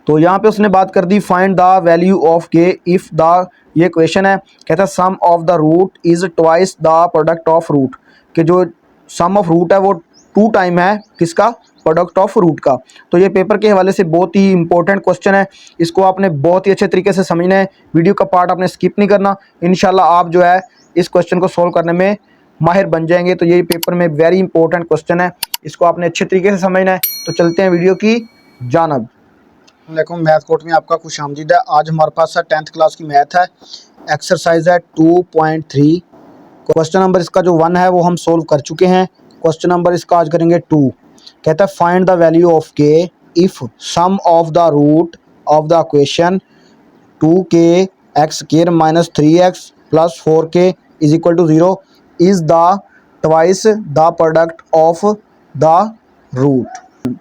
तो यहाँ पे उसने बात कर दी find the value of k if the, ये क्वेश्चन है, कहता है sum of the root is twice the product of root, कि जो सम ऑफ रूट है वो 2 टाइम है किसका, प्रोडक्ट ऑफ रूट का। तो ये पेपर के हवाले से बहुत ही इंपॉर्टेंट क्वेश्चन है, इसको आपने बहुत ही अच्छे तरीके से समझना है, वीडियो का पार्ट आपने स्किप नहीं करना। इंशाल्लाह आप जो है इस क्वेश्चन को सोल्व करने में माहिर बन जाएंगे। तो ये पेपर में वेरी इंपॉर्टेंट क्वेश्चन है, इसको आपने अच्छे तरीके से समझना है। तो चलते हैं वीडियो की जानब। मैथ कोर्ट में आपका खुश आमदीद है। आज हमारे पास 10th क्लास की मैथ है, एक्सरसाइज है 2.3। क्वेश्चन नंबर इसका जो 1 है वो हम सोल्व कर चुके हैं। क्वेश्चन नंबर इसका आज करेंगे 2। कहता है find the value of k if sum of the root of the equation 2k x square minus 3x plus 4k is equal to 0 is the twice the product of the root,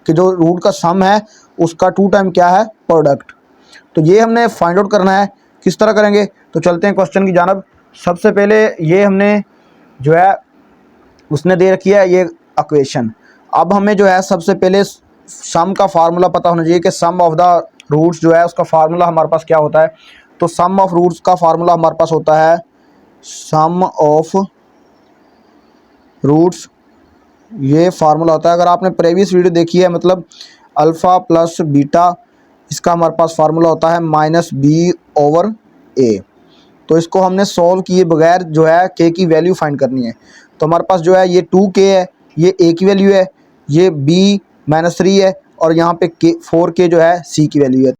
कि जो root का सम है उसका 2 time क्या है, product. तो ये हमने फाइंड आउट करना है, किस तरह करेंगे। तो चलते हैं क्वेश्चन की जानब। सबसे पहले ये हमने जो है उसने दे रखी है ये इक्वेशन। अब हमें जो है सबसे पहले सम का फार्मूला पता होना चाहिए कि सम ऑफ द रूट्स जो है उसका फार्मूला हमारे पास क्या होता है। तो सम ऑफ रूट्स का फार्मूला हमारे पास होता है सम ऑफ रूट्स, ये फार्मूला होता है। अगर आपने प्रीवियस वीडियो देखी है, मतलब अल्फ़ा प्लस बीटा, इसका हमारे पास फार्मूला होता है माइनस बी ओवर ए। तो इसको हमने सॉल्व किए बगैर जो है के की वैल्यू फाइंड करनी है। तो हमारे पास जो है ये 2k है, ये ए की वैल्यू है, ये b -3 है, और यहाँ पे के 4k जो है c की वैल्यू है।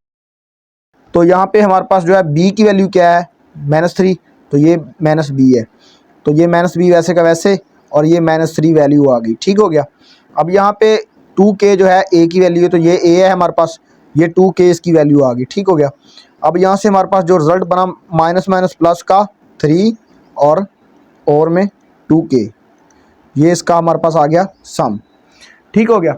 तो यहाँ पे हमारे पास जो है b की वैल्यू क्या है, -3, तो ये -b है। तो ये -b वैसे का वैसे, और ये -3 वैल्यू आ गई, ठीक हो गया। अब यहाँ पे 2k जो है a की वैल्यू है, तो ये a है हमारे पास, ये 2k इसकी वैल्यू आ गई, ठीक हो गया। अब यहाँ से हमारे पास जो रिज़ल्ट बना माइनस माइनस प्लस का 3 और में 2k, ये इसका हमारे पास आ गया सम, ठीक हो गया।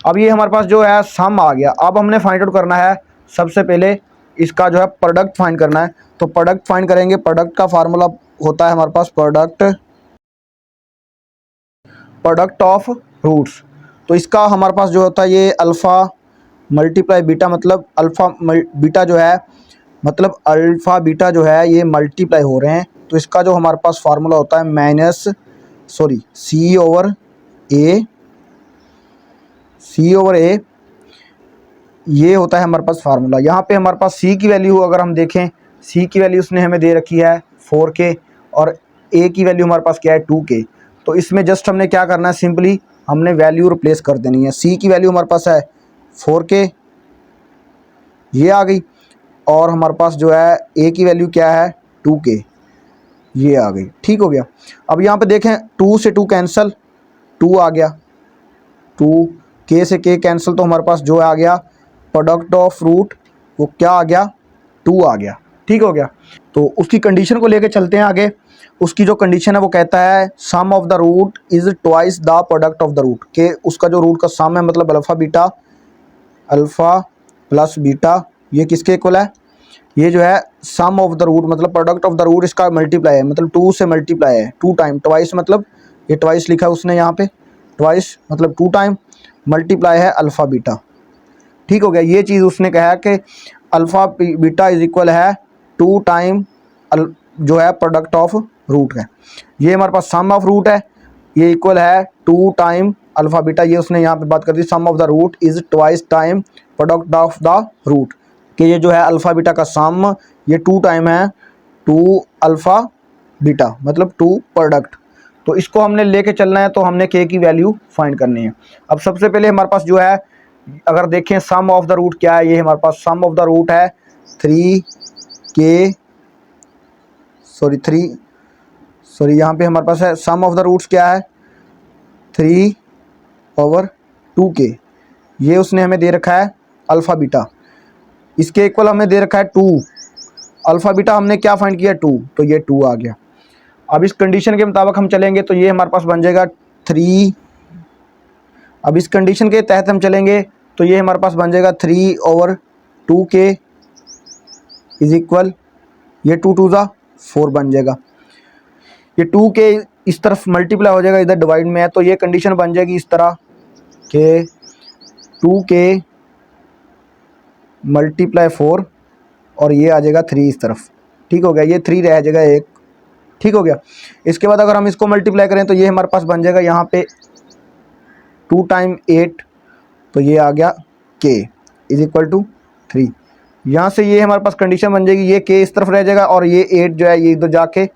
अब ये हमारे पास जो है सम आ गया। अब हमने फाइंड आउट करना है सबसे पहले इसका जो है प्रोडक्ट फाइंड करना है। तो प्रोडक्ट फाइंड करेंगे, प्रोडक्ट का फार्मूला होता है हमारे पास प्रोडक्ट ऑफ रूट्स। तो इसका हमारे पास जो होता है ये अल्फ़ा मल्टीप्लाई बीटा, मतलब अल्फ़ा बीटा जो है, मतलब अल्फ़ा बीटा जो है ये मल्टीप्लाई हो रहे हैं। तो इसका जो हमारे पास फार्मूला होता है सी ओवर ए, ये होता है हमारे पास फार्मूला। यहाँ पे हमारे पास सी की वैल्यू अगर हम देखें, सी की वैल्यू उसने हमें दे रखी है 4k, और ए की वैल्यू हमारे पास क्या है 2k। तो इसमें जस्ट हमने क्या करना है, सिंपली हमने वैल्यू रिप्लेस कर देनी है। सी की वैल्यू हमारे पास है 4k, ये आ गई, और हमारे पास जो है ए की वैल्यू क्या है 2k, ये आ गई, ठीक हो गया। अब यहाँ पे देखें 2 से 2 कैंसिल, 2 आ गया, 2k से k कैंसिल, तो हमारे पास जो आ गया प्रोडक्ट ऑफ रूट वो क्या आ गया, 2 आ गया, ठीक हो गया। तो उसकी कंडीशन को लेके चलते हैं आगे। उसकी जो कंडीशन है वो कहता है sum of the root is twice the product of the root, के उसका जो रूट का सम है, मतलब अल्फ़ा प्लस बीटा, ये किसके इक्वल है, ये जो है सम ऑफ द रूट, मतलब प्रोडक्ट ऑफ द रूट इसका मल्टीप्लाई है, मतलब 2 से मल्टीप्लाई है, 2 टाइम, ट्वाइस मतलब ये ट्वाइस लिखा है उसने यहाँ पे, ट्वाइस मतलब 2 टाइम, मल्टीप्लाई है अल्फ़ा बीटा, ठीक हो गया। ये चीज़ उसने कहा कि अल्फ़ा बीटा इज इक्वल है 2 टाइम जो है प्रोडक्ट ऑफ रूट है। ये हमारे पास सम ऑफ रूट है, ये इक्वल है 2 टाइम अल्फ़ा बीटा, ये उसने यहाँ पे बात कर दी sum of the root is twice time product of the root, कि ये जो है अल्फ़ा बीटा का सम ये 2 टाइम है 2 अल्फ़ा बीटा, मतलब 2 प्रोडक्ट। तो इसको हमने लेके चलना है, तो हमने के की वैल्यू फाइंड करनी है। अब सबसे पहले हमारे पास जो है, अगर देखें सम ऑफ द रूट क्या है, ये हमारे पास सम ऑफ द रूट है 3k यहाँ पे हमारे पास है सम ऑफ द रूट्स क्या है 3/2k, ये उसने हमें दे रखा है अल्फ़ा बीटा, इसके इक्वल हमें दे रखा है 2, अल्फ़ा बीटा हमने क्या फाइंड किया 2, तो ये 2 आ गया। अब इस कंडीशन के मुताबिक हम चलेंगे तो ये हमारे पास बन जाएगा 3, अब इस कंडीशन के तहत हम चलेंगे तो ये हमारे पास बन जाएगा 3/2k इज इक्वल, ये 2 2 ज़ा 4 बन जाएगा, ये 2k इस तरफ मल्टीप्लाई हो जाएगा, इधर डिवाइड में है, तो ये कंडीशन बन जाएगी इस तरह कि 2k मल्टीप्लाई 4 और ये आ जाएगा 3 इस तरफ। ठीक हो गया, ये 3 रह जाएगा एक। ठीक हो गया। इसके बाद अगर हम इसको मल्टीप्लाई करें तो ये हमारे पास बन जाएगा यहाँ पे 2 टाइम 8, तो ये आ गया k इज इक्वल टू 3। यहाँ से ये हमारे पास कंडीशन बन जाएगी, ये k इस तरफ रह जाएगा और ये 8 जो है ये इधर जाके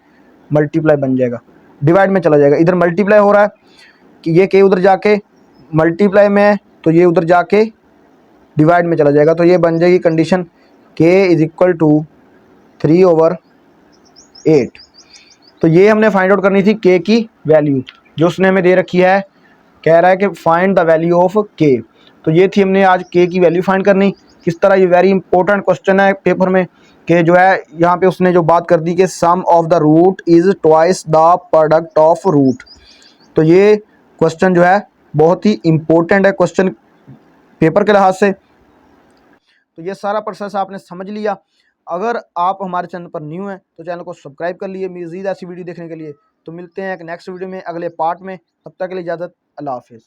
मल्टीप्लाई बन जाएगा, डिवाइड में चला जाएगा। इधर मल्टीप्लाई हो रहा है कि ये k उधर जाके मल्टीप्लाई में है, तो ये उधर जाके डिवाइड में चला जाएगा। तो ये बन जाएगी condition k is equal to 3/8। तो ये हमने फाइंड आउट करनी थी k की वैल्यू, जो उसने हमें दे रखी है, कह रहा है कि find the value of k। तो ये थी हमने आज k की वैल्यू फाइंड करनी। किस तरह, ये वेरी इंपॉर्टेंट क्वेश्चन है पेपर में, कि जो है यहाँ पे उसने जो बात कर दी कि sum of the root is twice the product of root. तो ये क्वेश्चन जो है बहुत ही इम्पोर्टेंट है क्वेश्चन पेपर के लिहाज से। तो ये सारा प्रोसेस आपने समझ लिया। अगर आप हमारे चैनल पर न्यू हैं तो चैनल को सब्सक्राइब कर लिए मज़ीद ऐसी वीडियो देखने के लिए। तो मिलते हैं एक नेक्स्ट वीडियो में अगले पार्ट में, तब तक के लिए इजाज़त, अल्लाह हाफिज़।